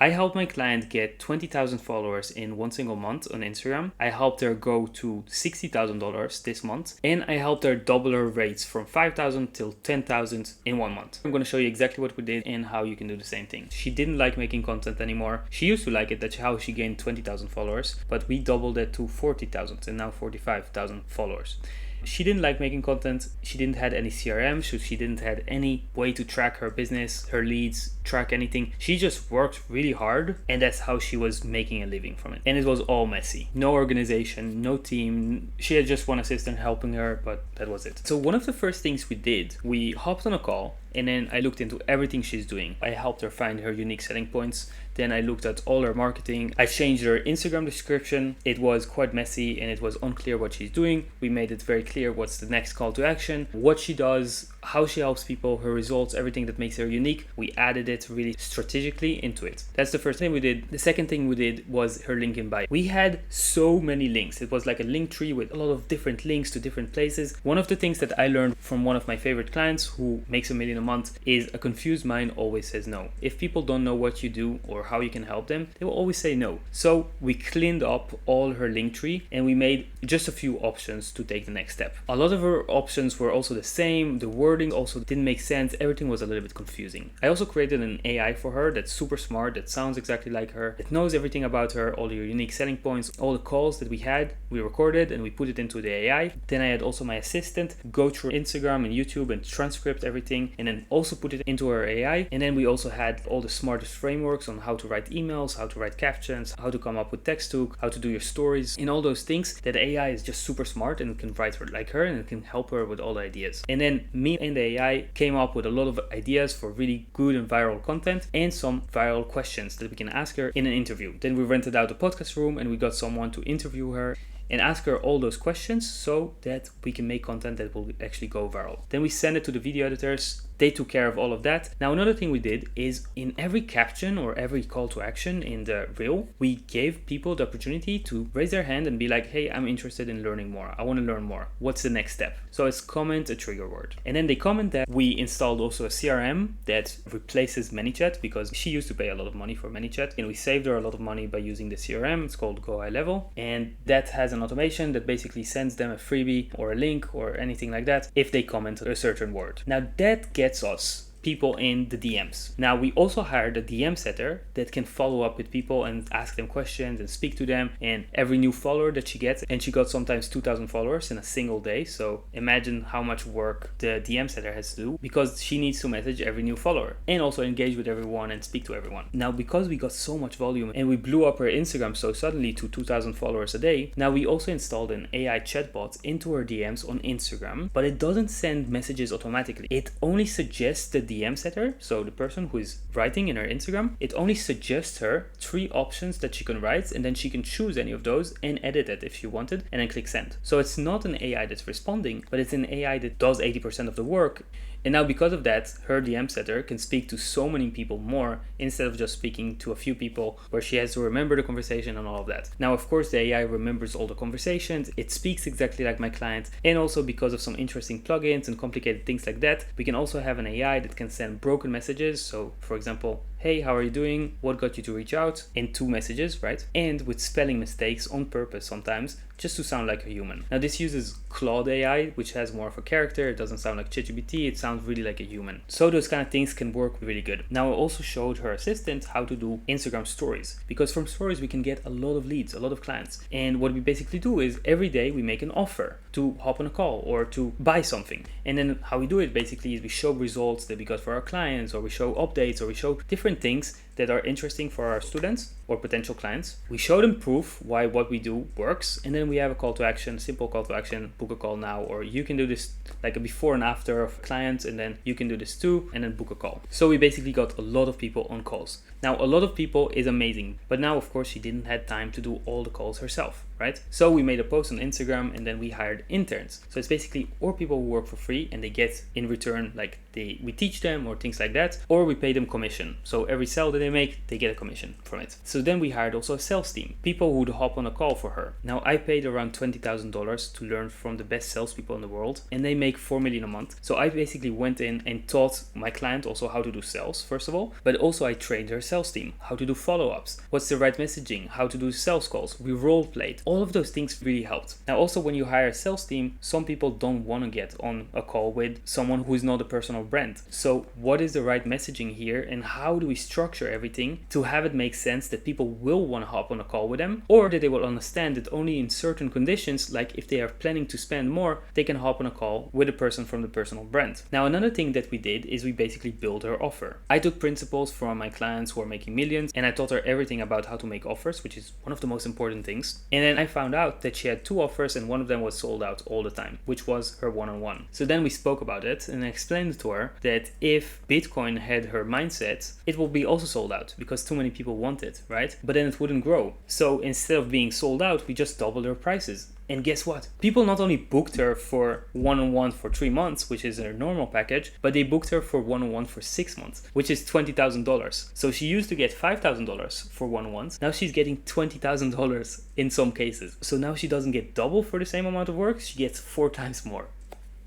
I helped my client get 20,000 followers in one single month on Instagram. I helped her go to $60,000 this month, and I helped her double her rates from 5,000 till 10,000 in 1 month. I'm going to show you exactly what we did and how you can do the same thing. She didn't like making content anymore. She used to like it, that's how she gained 20,000 followers, but we doubled it to 40,000 and now 45,000 followers. She didn't like making content. She didn't have any CRM, so she didn't have any way to track her business, her leads, track anything. She just worked really hard, and that's how she was making a living from it. And it was all messy. No organization, no team. She had just one assistant helping her, but that was it. So one of the first things we did, we hopped on a call, and then I looked into everything she's doing. I helped her find her unique selling points. Then I looked at all her marketing. I changed her Instagram description. It was quite messy and it was unclear what she's doing. We made it very clear what's the next call to action, what she does, how she helps people, her results, everything that makes her unique. We added it really strategically into it. That's the first thing we did. The second thing we did was her link in bio. We had so many links. It was like a link tree with a lot of different links to different places. One of the things that I learned from one of my favorite clients who makes $1 million a month is a confused mind always says no. If people don't know what you do or how you can help them, they will always say no. So we cleaned up all her link tree and we made just a few options to take the next step. A lot of her options were also the same. The wording also didn't make sense. Everything was a little bit confusing. I also created an AI for her that's super smart, that sounds exactly like her, that knows everything about her, all your unique selling points, all the calls that we had, we recorded and we put it into the AI. Then I had also my assistant go through Instagram and YouTube and transcript everything and then also put it into our AI. And then we also had all the smartest frameworks on how to write emails, how to write captions, how to come up with text hook, how to do your stories, and all those things. That AI is just super smart and can write like her and it can help her with all the ideas. And then me and the AI came up with a lot of ideas for really good and viral content and some viral questions that we can ask her in an interview. Then we rented out a podcast room and we got someone to interview her and ask her all those questions so that we can make content that will actually go viral. Then we send it to the video editors. They took care of all of that. Now, another thing we did is in every caption or every call to action in the reel, we gave people the opportunity to raise their hand and be like, hey, I'm interested in learning more. I want to learn more. What's the next step? So it's comment a trigger word. And then they comment that we installed also a CRM that replaces ManyChat because she used to pay a lot of money for ManyChat and we saved her a lot of money by using the CRM. It's called Go High Level. And that has an automation that basically sends them a freebie or a link or anything like that if they comment a certain word. Now that gets us people in the DMs. Now we also hired a DM setter that can follow up with people and ask them questions and speak to them, and every new follower that she gets, and she got sometimes 2,000 followers in a single day, so imagine how much work the DM setter has to do because she needs to message every new follower and also engage with everyone and speak to everyone. Now because we got so much volume and we blew up her Instagram so suddenly to 2,000 followers a day, now we also installed an AI chatbot into her DMs on Instagram, but it doesn't send messages automatically. It only suggests the DM setter, so the person who is writing in her Instagram, it only suggests her 3 options that she can write, and then she can choose any of those and edit it if she wanted, and then click send. So it's not an AI that's responding, but it's an AI that does 80% of the work. And now because of that, her DM setter can speak to so many people more instead of just speaking to a few people where she has to remember the conversation and all of that. Now, of course, the AI remembers all the conversations. It speaks exactly like my client. And also because of some interesting plugins and complicated things like that, we can also have an AI that can send broken messages. So for example, hey, how are you doing? What got you to reach out? In 2 messages, right? And with spelling mistakes on purpose sometimes, just to sound like a human. Now this uses Claude AI, which has more of a character. It doesn't sound like ChatGPT. It sounds really like a human. So those kind of things can work really good. Now I also showed her assistant how to do Instagram stories, because from stories we can get a lot of leads, a lot of clients. And what we basically do is every day we make an offer to hop on a call or to buy something. And then how we do it basically is we show results that we got for our clients, or we show updates, or we show different things that are interesting for our students or potential clients. We show them proof why what we do works, and then we have a call to action, simple call to action, book a call now, or you can do this like a before and after of clients, and then you can do this too, and then book a call. So we basically got a lot of people on calls. Now a lot of people is amazing, but now of course she didn't have time to do all the calls herself, right? So we made a post on Instagram and then we hired interns. So it's basically or people who work for free and they get in return like we teach them or things like that, or we pay them commission. So every sale that they they make, they get a commission from it. So then we hired also a sales team, people who would hop on a call for her. Now I paid around $20,000 to learn from the best salespeople in the world, and they make 4 million a month. So I basically went in and taught my client also how to do sales, first of all, but also I trained her sales team, how to do follow-ups, what's the right messaging, how to do sales calls. We role played. All of those things really helped. Now also when you hire a sales team, some people don't want to get on a call with someone who is not a personal brand. So what is the right messaging here, and how do we structure everything to have it make sense that people will want to hop on a call with them, or that they will understand that only in certain conditions, like if they are planning to spend more, they can hop on a call with a person from the personal brand. Now another thing that we did is we basically built her offer. I took principles from my clients who are making millions, and I taught her everything about how to make offers, which is one of the most important things. And then I found out that she had 2 offers, and one of them was sold out all the time, which was her one-on-one. So then we spoke about it, and I explained to her that if Bitcoin had her mindset, it will be also sold out because too many people want it, right? But then it wouldn't grow. So instead of being sold out, we just doubled her prices. And guess what? People not only booked her for one-on-one for 3 months, which is her normal package, but they booked her for one-on-one for 6 months, which is $20,000. So she used to get $5,000 for one-on-ones. Now she's getting $20,000 in some cases. So now she doesn't get double for the same amount of work, she gets 4 times more.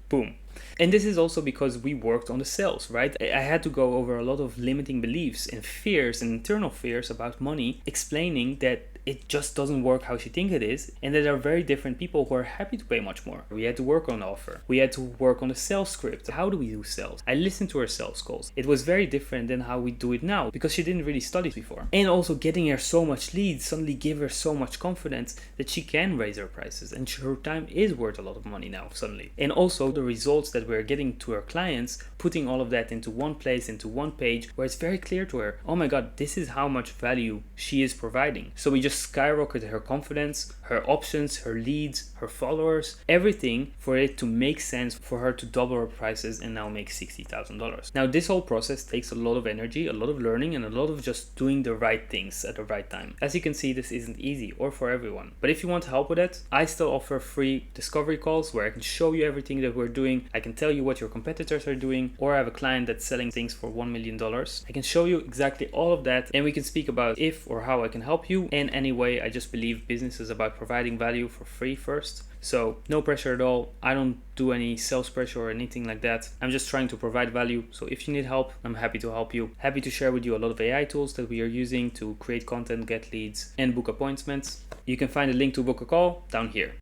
Boom. And this is also because we worked on the sales, right? I had to go over a lot of limiting beliefs and fears and internal fears about money, explaining that it just doesn't work how she thinks it is, and that there are very different people who are happy to pay much more. We had to work on the offer. We had to work on the sales script. How do we do sales? I listened to her sales calls. It was very different than how we do it now because she didn't really study before. And also getting her so much leads suddenly gave her so much confidence that she can raise her prices, and her time is worth a lot of money now suddenly. And also the results that we're getting to her clients, putting all of that into one place, into one page where it's very clear to her, oh my god, this is how much value she is providing. So we just skyrocketed her confidence, her options, her leads, her followers, everything for it to make sense for her to double her prices and now make $60,000. Now this whole process takes a lot of energy, a lot of learning, and a lot of just doing the right things at the right time. As you can see, this isn't easy or for everyone. But if you want help with it, I still offer free discovery calls where I can show you everything that we're doing. I can tell you what your competitors are doing, or I have a client that's selling things for $1 million. I can show you exactly all of that, and we can speak about if or how I can help you. And anyway, I just believe business is about providing value for free first. So no pressure at all. I don't do any sales pressure or anything like that. I'm just trying to provide value. So if you need help, I'm happy to help you. Happy to share with you a lot of AI tools that we are using to create content, get leads, and book appointments. You can find a link to book a call down here.